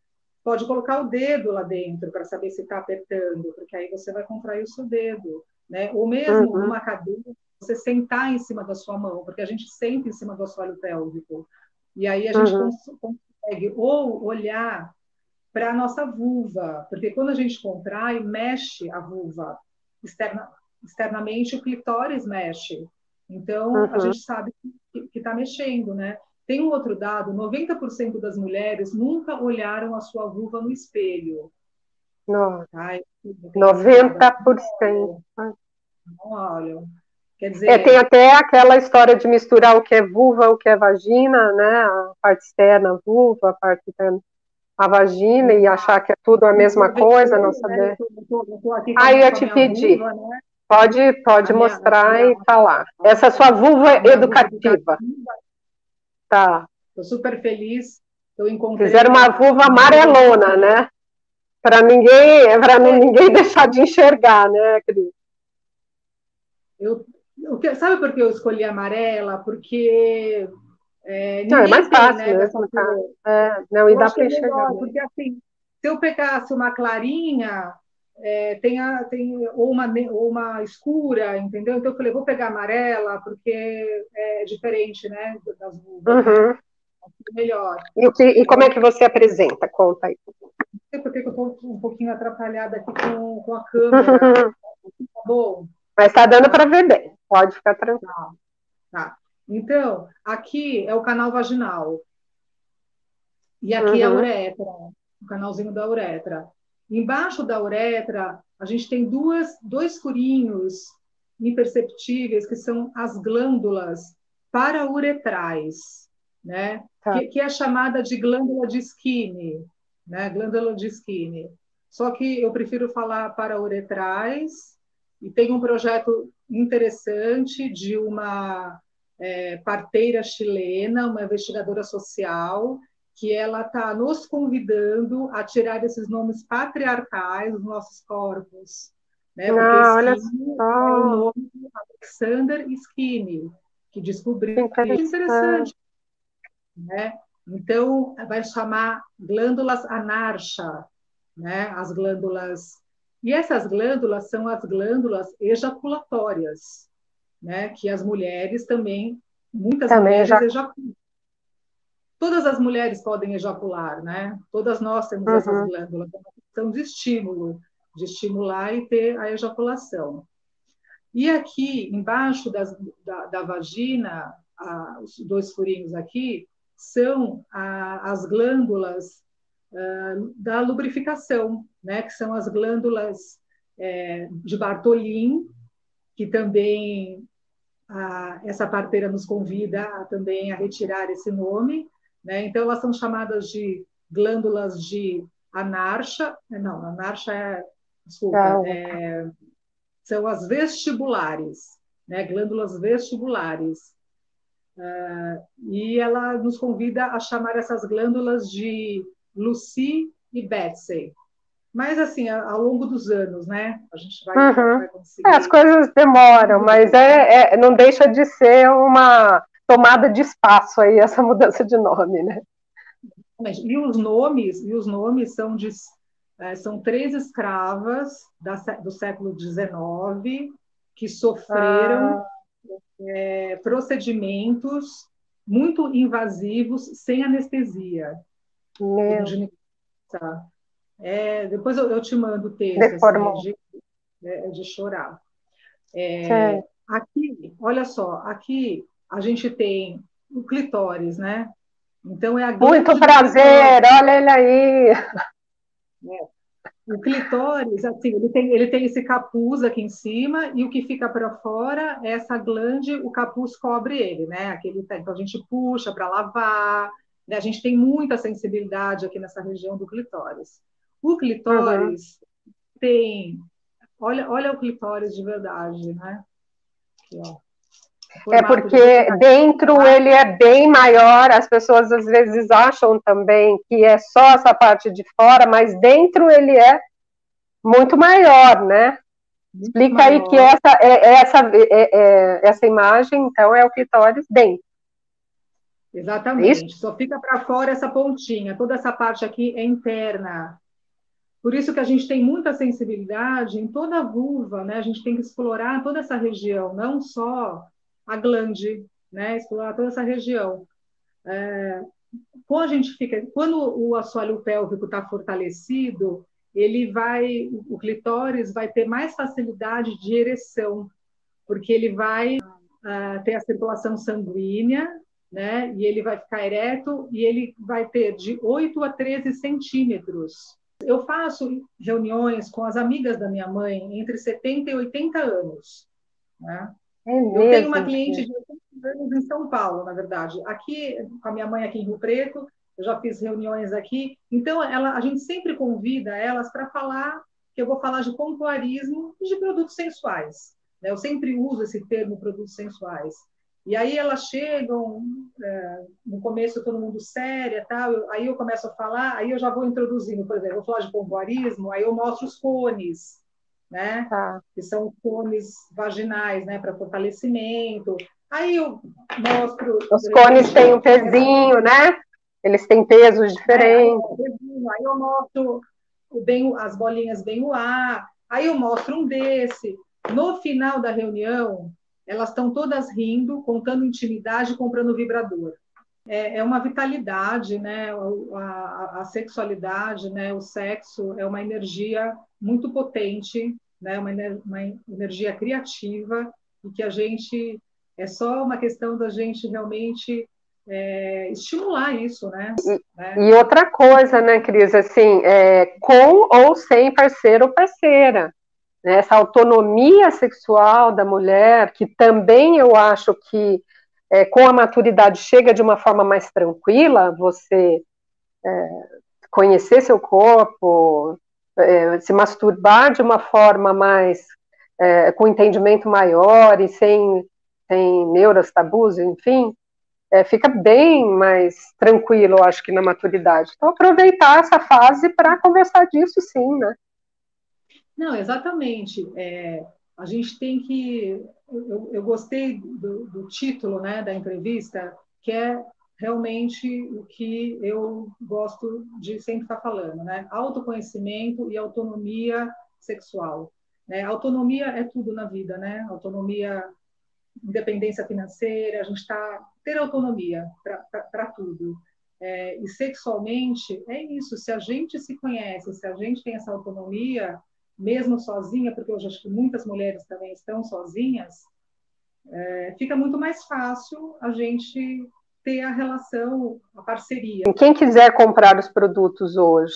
Pode colocar o dedo lá dentro para saber se está apertando, porque aí você vai contrair o seu dedo, né? Ou mesmo Uhum, numa cadeira, você sentar em cima da sua mão, porque a gente senta em cima do assoalho pélvico. E aí a gente uhum, consegue ou olhar para a nossa vulva, porque quando a gente contrai, mexe a vulva externa, externamente, o clitóris mexe. Então, a uhum. gente sabe que está mexendo, né? Tem um outro dado: 90% das mulheres nunca olharam a sua vulva no espelho. Nossa, Tá? Tem esse dado, elas não 90%. olham, não olham. Quer Tem dizer, até aquela história de misturar o que é vulva, o que é vagina, né? A parte externa, a vulva, a parte interna, a vagina, e achar que é tudo a mesma coisa, não né? saber. Eu tô aqui Ah, eu ia com a te minha pedir, vulva, né? pode mostrar e falar. Essa sua vulva A é minha vulva educativa, educativa. tá? Estou super feliz. Eu encontrei Fizeram uma vulva uma vulva. amarelona, né? Para não ninguém deixar de enxergar, né, Cris? Eu, sabe por que eu escolhi amarela? Porque Não, é mais ninguém tem, fácil né, dessa mesmo, tá? cor. Não, e Eu dá acho que para é enxergar melhor, mesmo. porque assim, se eu pegasse uma clarinha, ou uma escura, entendeu? Então eu falei, vou pegar amarela, porque é diferente, né, das vulvas, né? Uhum. Melhor. E como é que você apresenta? Conta aí. Não sei por que eu estou um pouquinho atrapalhada aqui com a câmera. Tá bom? Mas está dando para ver bem, pode ficar tranquilo. Tá, tá. Então, aqui é o canal vaginal. E aqui é a uretra, o canalzinho da uretra. Embaixo da uretra, a gente tem dois furinhos imperceptíveis, que são as glândulas parauretrais, né? Tá. Que é chamada de glândula de Skinner, né? Glândula de Skinner. Só que eu prefiro falar parauretrais, e tem um projeto interessante de uma parteira chilena, uma investigadora social, que ela está nos convidando a tirar esses nomes patriarcais dos nossos corpos, né? Porque Olha Skinner só. é o nome de Alexander Skinner, que descobriu. Interessante, né? Então, vai chamar glândulas anarcha, né? As glândulas. E essas glândulas são as glândulas ejaculatórias, né? Que as mulheres também, muitas mulheres ejaculam. Todas as mulheres podem ejacular, né? Todas nós temos essas glândulas, é uma questão de estímulo, de estimular e ter a ejaculação. E aqui, embaixo da vagina, os dois furinhos aqui, são as glândulas da lubrificação, né? Que são as glândulas de Bartholin, que também essa parteira nos convida também a retirar esse nome, né? Então, elas são chamadas de glândulas de Anarcha. Não, Anarcha desculpa, são as vestibulares, né? Glândulas vestibulares. E ela nos convida a chamar essas glândulas de Lucy e Betsy. Mas, assim, ao longo dos anos, né? A gente vai conseguir. As coisas demoram, mas não deixa de ser uma tomada de espaço aí, essa mudança de nome, né? E os nomes são 3 escravas do século XIX que sofreram procedimentos muito invasivos sem anestesia. Depois eu te mando o texto assim, de chorar. Aqui, olha só, aqui a gente tem o clitóris, né? Então é a muito prazer, olha ele aí. O clitóris, assim, ele tem esse capuz aqui em cima e o que fica para fora é essa glande, o capuz cobre ele, né? Então a gente puxa para lavar, né? A gente tem muita sensibilidade aqui nessa região do clitóris. O clitóris tem, olha o clitóris de verdade, né? Aqui, ó. Porque dentro ele é bem maior, as pessoas às vezes acham também que é só essa parte de fora, mas dentro ele é muito maior, né? Muito Explica maior. Aí que essa imagem, então, é o clitóris dentro. Exatamente, só fica para fora essa pontinha, toda essa parte aqui é interna. Por isso que a gente tem muita sensibilidade em toda a vulva, né? A gente tem que explorar toda essa região, não só a glande, né? Explorar toda essa região. Quando o assoalho pélvico está fortalecido, o clitóris vai ter mais facilidade de ereção, porque ele vai ter a circulação sanguínea, né? E ele vai ficar ereto e ele vai ter de 8 a 13 centímetros. Eu faço reuniões com as amigas da minha mãe entre 70 e 80 anos, né? Eu tenho uma cliente de 80 anos em São Paulo, na verdade. Aqui, com a minha mãe aqui em Rio Preto, eu já fiz reuniões aqui. Então, a gente sempre convida elas para falar, que eu vou falar de pompoarismo e de produtos sensuais, né? Eu sempre uso esse termo, produtos sensuais. E aí elas chegam, no começo todo mundo séria, tal, aí eu começo a falar, aí eu já vou introduzindo, por exemplo, eu vou falar de pompoarismo, aí eu mostro os cones, né? Que são os cones vaginais, né? Para fortalecimento. Aí eu mostro... Os cones têm um pezinho, né? Eles têm pesos diferentes. Aí eu mostro as bolinhas bem no ar, aí eu mostro um desse. No final da reunião, elas estão todas rindo, contando intimidade, comprando vibrador. é uma vitalidade, né? A sexualidade, né? O sexo é uma energia muito potente, né? Uma energia criativa e que a gente é só uma questão da gente realmente estimular isso, né? E outra coisa, né, Cris, assim, com ou sem parceiro ou parceira, né? Essa autonomia sexual da mulher, que também eu acho que com a maturidade chega de uma forma mais tranquila, você conhecer seu corpo, se masturbar de uma forma mais, com entendimento maior e sem neuras, tabus, enfim, fica bem mais tranquilo, eu acho que na maturidade. Então, aproveitar essa fase para conversar disso, sim, né? Não, exatamente. A gente tem que. Eu gostei do título, né, da entrevista, que é realmente o que eu gosto de sempre estar falando, né? Autoconhecimento e autonomia sexual. Né? Autonomia é tudo na vida, né? Autonomia, independência financeira, a gente está ter autonomia para tudo. E sexualmente é isso. Se a gente se conhece, se a gente tem essa autonomia, mesmo sozinha, porque hoje acho que muitas mulheres também estão sozinhas, fica muito mais fácil a gente ter a relação, a parceria. Quem quiser comprar os produtos hoje,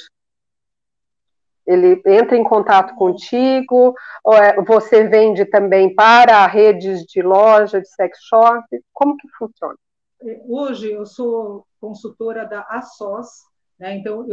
ele entra em contato contigo, ou você vende também para redes de loja, de sex shop? Como que funciona? Hoje eu sou consultora da ASOS, né? Então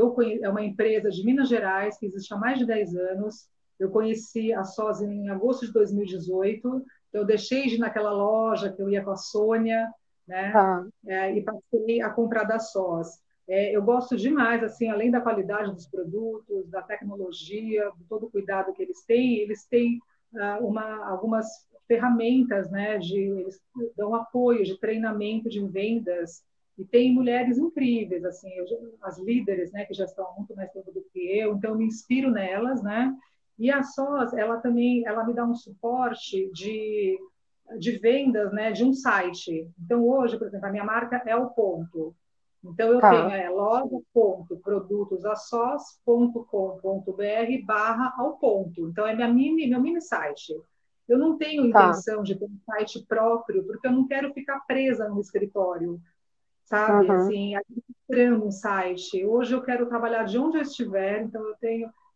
é uma empresa de Minas Gerais que existe há mais de 10 anos. Eu conheci a ASOS em agosto de 2018. Eu deixei de ir naquela loja que eu ia com a Sônia, né? Tá. E passei a comprar da ASOS. Eu gosto demais, assim, além da qualidade dos produtos, da tecnologia, de todo o cuidado que eles têm algumas ferramentas, né, eles dão apoio de treinamento de vendas e tem mulheres incríveis, assim, as líderes, né, que já estão há muito mais tempo do que eu, então eu me inspiro nelas, né, e a SOS, ela também, ela me dá um suporte de vendas, né, de um site. Então hoje, por exemplo, a minha marca é o Ponto. Então eu tenho Tá. loja.produtosassós.com.br / ao ponto. Então é meu mini site. Eu não tenho Tá. intenção de ter um site próprio, porque eu não quero ficar presa no escritório, sabe? Uhum. Assim, administrando um site. Hoje eu quero trabalhar de onde eu estiver, então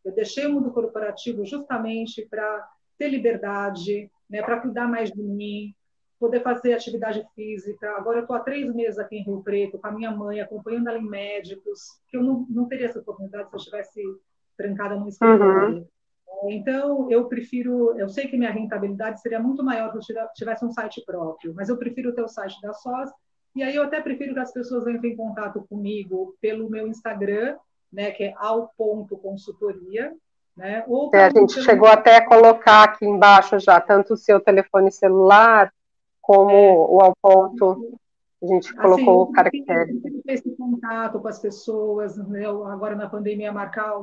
eu deixei o mundo corporativo justamente para ter liberdade, né, para cuidar mais de mim, poder fazer atividade física. Agora eu estou há 3 meses aqui em Rio Preto com a minha mãe, acompanhando ela em médicos, que eu não teria essa oportunidade se eu estivesse trancada no Uhum. escritório. Então, eu sei que minha rentabilidade seria muito maior se eu tivesse um site próprio, mas eu prefiro ter o site da SOS, e aí eu até prefiro que as pessoas entrem em contato comigo pelo meu Instagram, né, que é ao.consultoria, né, ou A pelo, gente pelo chegou até a colocar aqui embaixo já tanto o seu telefone celular como o ao ponto. A gente assim, colocou o caractere. eu prefiro ter esse contato com as pessoas, né, agora na pandemia marcar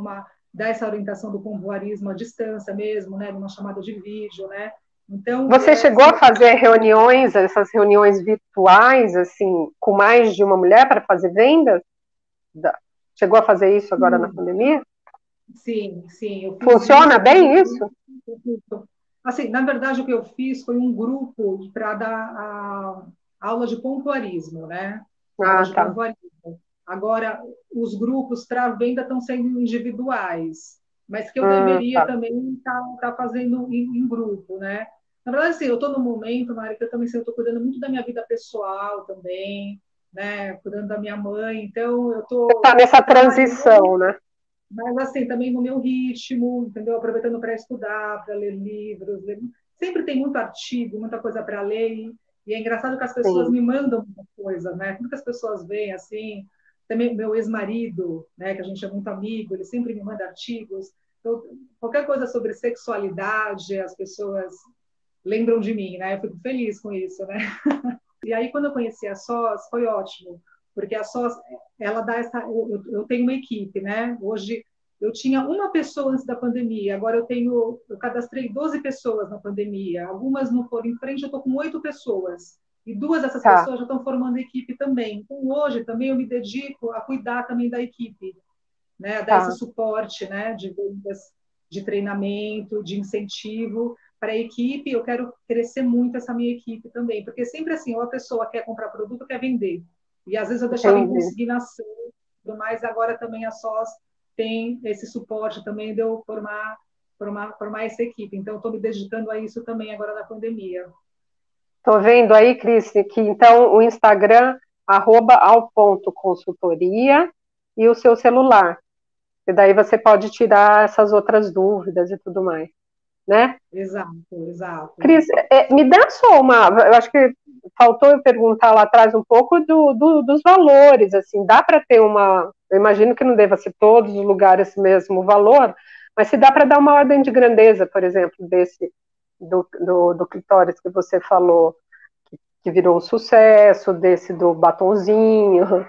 dar essa orientação do pomvoarismo à distância mesmo, né, numa chamada de vídeo, né? Então, Você chegou a fazer reuniões, essas reuniões virtuais, assim, com mais de uma mulher para fazer vendas? Chegou a fazer isso agora na pandemia? sim, eu fiz Funciona isso. bem isso? Assim, na verdade, o que eu fiz foi um grupo para dar a aula de pompoarismo, né? Aula Ah, de tá. pompoarismo. Agora, os grupos para venda estão sendo individuais, mas que eu deveria Tá. também estar fazendo em grupo, né? Na verdade, assim, eu estou no momento, Mari, que eu também estou cuidando muito da minha vida pessoal também, né? Cuidando da minha mãe, então eu Você está estou nessa trabalhando, transição, né? mas assim, também no meu ritmo, entendeu? Aproveitando para estudar, para ler livros. Sempre tem muito artigo, muita coisa para ler. E é engraçado que as pessoas Sim. me mandam muita coisa, né? Muitas pessoas veem assim. Também meu ex-marido, né, que a gente é muito amigo, ele sempre me manda artigos. Então, qualquer coisa sobre sexualidade, as pessoas lembram de mim, né? Eu fico feliz com isso, né? E aí, quando eu conheci a SOS, foi ótimo, porque a SOS, ela dá essa. Eu tenho uma equipe, né? Hoje, eu tinha uma pessoa antes da pandemia, agora eu cadastrei 12 pessoas na pandemia, algumas não foram em frente, eu estou com 8 pessoas. E duas dessas Tá, pessoas já estão formando equipe também. Então, hoje também eu me dedico a cuidar também da equipe, né, a dar esse tá. suporte, né, de vendas, de treinamento, de incentivo para a equipe. Eu quero crescer muito essa minha equipe também, porque sempre assim, ou a pessoa quer comprar produto ou quer vender. E às vezes eu deixava em Entendi. consignação, mas agora também a SOS tem esse suporte também de eu formar essa equipe. Então, estou me dedicando a isso também agora na pandemia. Tô vendo aí, Cris, que então o Instagram, @ao.consultoria e o seu celular. E daí você pode tirar essas outras dúvidas e tudo mais, né? Exato, exato. Cris, me dá só uma. Eu acho que faltou eu perguntar lá atrás um pouco dos valores. Assim, dá para ter uma. Eu imagino que não deva ser todos os lugares esse mesmo valor, mas se dá para dar uma ordem de grandeza, por exemplo, desse do clitóris que você falou, que virou um sucesso, desse do batonzinho.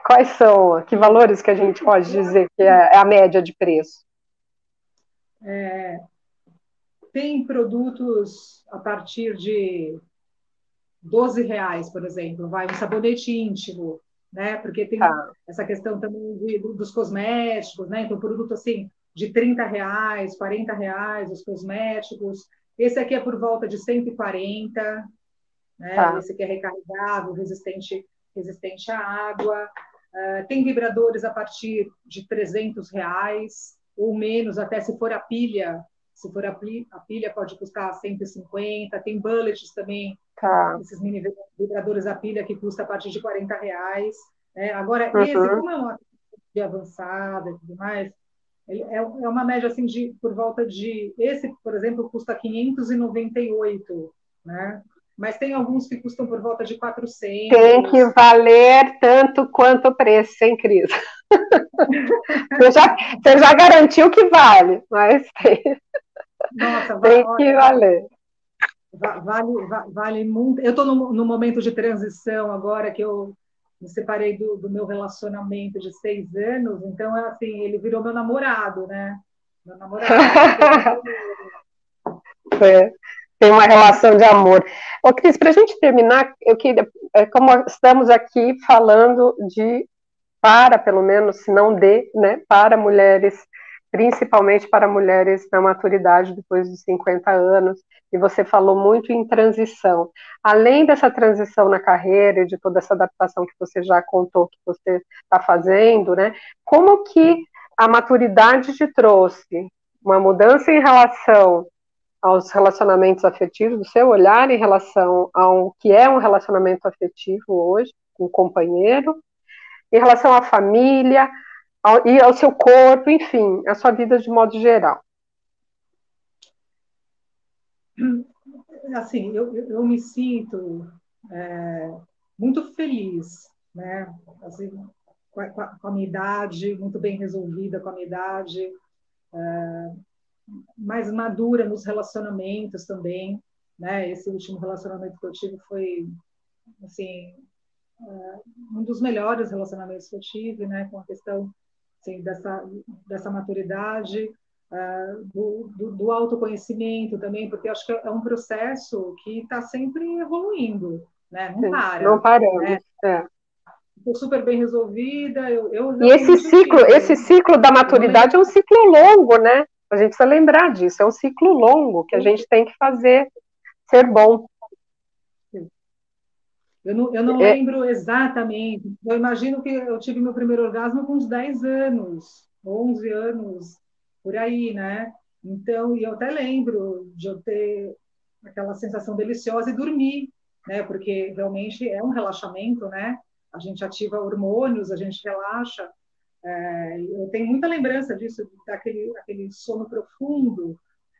Quais são? Que valores que a gente pode dizer que é a média de preço? Tem produtos a partir de R$ 12, por exemplo, vai um sabonete íntimo, né? Porque tem Tá, essa questão também dos cosméticos, né? Então, produto assim de R$ 30, R$ 40, os cosméticos. Esse aqui é por volta de 140, né? tá, Esse aqui é recarregável, resistente à água. Tem vibradores a partir de R$ 300 ou menos, até se for a pilha. Se for a pilha pode custar 150. Tem bullets também, tá. esses mini vibradores a pilha que custa a partir de R$ 40. Né? Agora, esse, Uhum. como é uma tecnologia avançada e tudo mais, é uma média assim de por volta de esse, por exemplo, custa 598, né? Mas tem alguns que custam por volta de Tem que 400. valer tanto quanto o preço, sem crise. Você já garantiu que vale, mas Nossa, tem que olha, valer. vale muito. Eu estou no momento de transição agora que eu me separei do meu relacionamento de 6 anos, então é assim, ele virou meu namorado, né? Meu namorado, super companheiro. É, tem uma relação de amor. Ô, Cris, para a gente terminar, eu queria, como estamos aqui falando pelo menos, se não né, para mulheres, principalmente para mulheres na maturidade depois dos 50 anos, e você falou muito em transição. Além dessa transição na carreira e de toda essa adaptação que você já contou que você está fazendo, né, como que a maturidade te trouxe uma mudança em relação aos relacionamentos afetivos, do seu olhar em relação ao que é um relacionamento afetivo hoje, com um companheiro, em relação à família e ao seu corpo, enfim, a sua vida de modo geral. Assim, eu me sinto muito feliz, né? Assim, com a minha idade, muito bem resolvida com a minha idade, mais madura nos relacionamentos também, né? Esse último relacionamento que eu tive foi, assim, um dos melhores relacionamentos que eu tive, né? Com a questão assim, dessa maturidade, do autoconhecimento também, porque acho que é um processo que está sempre evoluindo, né? Não Sim, não para, né? paramos. É. Estou super bem resolvida, eu E realmente eu digo, esse ciclo da eu não maturidade é um lembro. ciclo longo, né? A gente precisa lembrar disso, é um ciclo longo que a gente tem que fazer ser bom. Eu não É, lembro exatamente. Eu imagino que eu tive meu primeiro orgasmo com uns 10 anos, 11 anos, por aí, né? Então, e eu até lembro de eu ter aquela sensação deliciosa e dormir, né? Porque realmente é um relaxamento, né? A gente ativa hormônios, a gente relaxa. Eu tenho muita lembrança disso, daquele aquele sono profundo.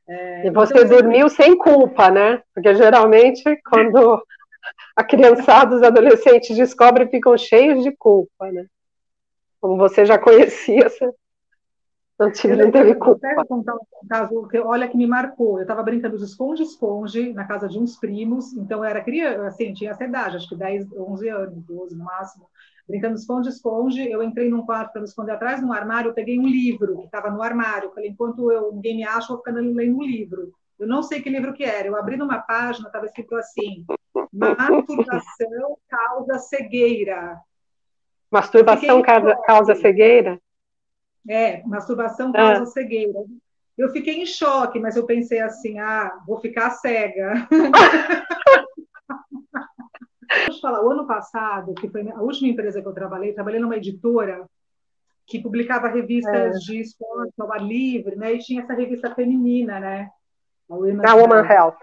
e Então, você eu sempre dormiu sem culpa, né? Porque geralmente, quando a criançada, os adolescentes descobrem, ficam cheios de culpa, né? Como você já conhecia, você não teve vou até culpa. contar um caso que, olha, que me marcou. Eu estava brincando de esconde-esconde na casa de uns primos, então eu era criança, assim, tinha essa idade, acho que 10, 11 anos, 12 no máximo. Brincando de esconde-esconde, eu entrei num quarto para me esconder atrás de um armário, eu peguei um livro que estava no armário. Falei, enquanto ninguém me acha, eu vou ficando lendo um livro. Eu não sei que livro que era. Eu abri numa página, estava escrito assim: masturbação causa cegueira. Eu fiquei Masturbação em causa choque. cegueira? Masturbação Ah, causa cegueira. Eu fiquei em choque, mas eu pensei assim: vou ficar cega. Deixa eu falar, o ano passado, que foi a última empresa que eu trabalhei numa editora que publicava revistas é. de esporte ao ar livre, né? E tinha essa revista feminina, né? A A Women's Woman Health. Health,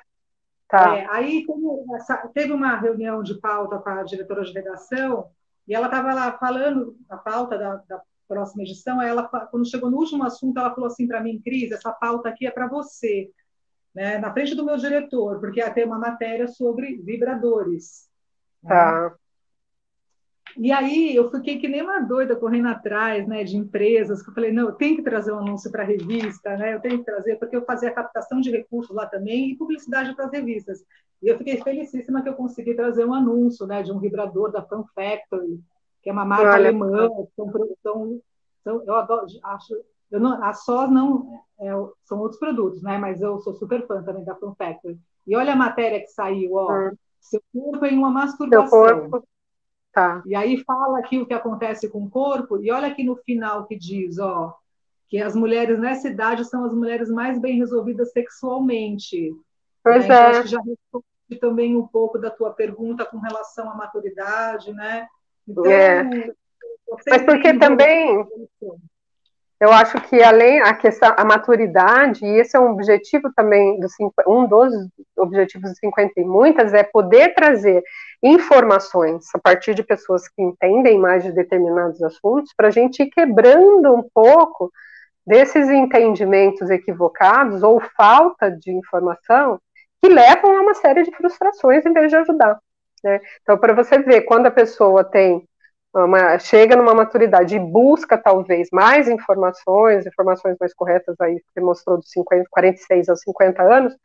tá. Aí teve uma reunião de pauta com a diretora de redação e ela estava lá falando a pauta da próxima edição. Aí ela, quando chegou no último assunto, ela falou assim para mim: Cris, essa pauta aqui é para você, né? Na frente do meu diretor, porque ia ter uma matéria sobre vibradores, né? Tá. E aí eu fiquei que nem uma doida correndo atrás, né, de empresas, que eu falei, não, eu tenho que trazer um anúncio para a revista, né, eu tenho que trazer, porque eu fazia captação de recursos lá também e publicidade para as revistas. E eu fiquei felicíssima que eu consegui trazer um anúncio, né, de um vibrador da Fun Factory, que é uma marca Olha, alemã, eu adoro, acho, eu não, a SOS não, são outros produtos, né, mas eu sou super fã também da Fun Factory. E olha a matéria que saiu, ó, hum, seu corpo em uma seu masturbação. corpo, tá. E aí fala aqui o que acontece com o corpo, e olha aqui no final que diz, ó, que as mulheres nessa idade são as mulheres mais bem resolvidas sexualmente. Pois Né? Então, acho é, que já responde também um pouco da tua pergunta com relação à maturidade, né? é. Então, eu Mas sempre porque indo. também eu acho que além a questão, a maturidade, e esse é um objetivo também, um dos objetivos dos 50 e muitas, é poder trazer informações a partir de pessoas que entendem mais de determinados assuntos, para a gente ir quebrando um pouco desses entendimentos equivocados ou falta de informação que levam a uma série de frustrações em vez de ajudar. Né? Então, para você ver, quando a pessoa chega numa maturidade e busca talvez mais informações mais corretas aí, que mostrou dos 46 aos 50 anos,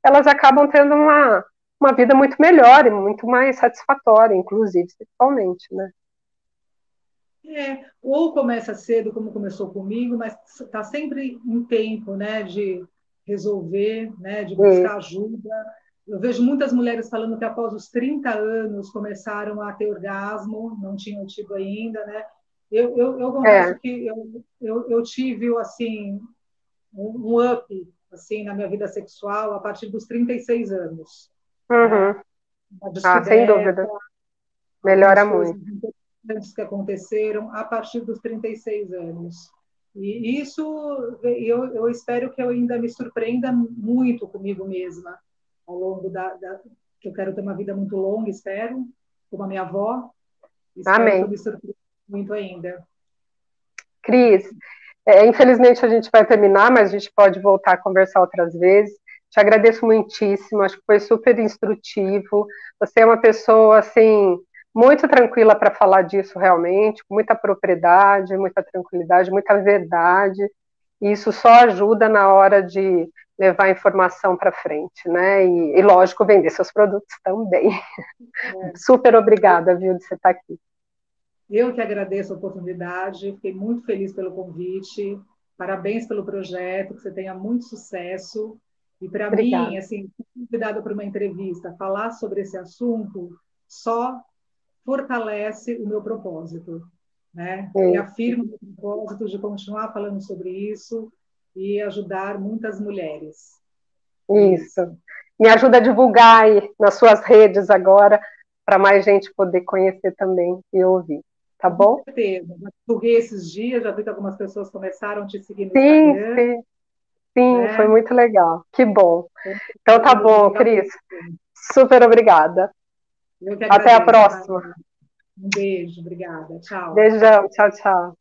elas acabam tendo uma vida muito melhor e muito mais satisfatória, inclusive sexualmente, né? Ou começa cedo, como começou comigo, mas está sempre em tempo, né, de resolver, né, de E, buscar ajuda. Eu vejo muitas mulheres falando que após os 30 anos começaram a ter orgasmo, não tinham tido ainda, né? Eu confesso é, que eu tive, assim, um up, assim, na minha vida sexual a partir dos 36 anos, né? uhum, Uma sem descoberta, dúvida, melhora algumas coisas muito. importantes que aconteceram a partir dos 36 anos. E isso eu espero que eu ainda me surpreenda muito comigo mesma ao longo que eu quero ter uma vida muito longa, espero, como a minha avó, espero que eu Amém. me surpreenda muito ainda. Cris, infelizmente a gente vai terminar, mas a gente pode voltar a conversar outras vezes. Te agradeço muitíssimo, acho que foi super instrutivo. Você é uma pessoa, assim, muito tranquila para falar disso realmente, com muita propriedade, muita tranquilidade, muita verdade. E isso só ajuda na hora de levar a informação para frente, né? E, lógico, vender seus produtos também. Super obrigada, viu, de você estar aqui. Eu que agradeço a oportunidade, fiquei muito feliz pelo convite. Parabéns pelo projeto, que você tenha muito sucesso. E para mim, Obrigada. assim, convidada para uma entrevista, falar sobre esse assunto só fortalece o meu propósito, né? Reafirma o meu propósito de continuar falando sobre isso e ajudar muitas mulheres. É Isso. isso. Me ajuda a divulgar aí nas suas redes agora, para mais gente poder conhecer também e ouvir. Tá Com bom? certeza. Já divulguei esses dias, já vi que algumas pessoas começaram a te seguir no Sim, Instagram, sim, sim, foi né? muito legal. Que bom. Com Então tá certeza, vou bom, divulgar Cris. muito. Super obrigada. Eu que Até a agradeço, próxima. Mari. Um beijo, obrigada. Tchau. Beijão, tchau, tchau.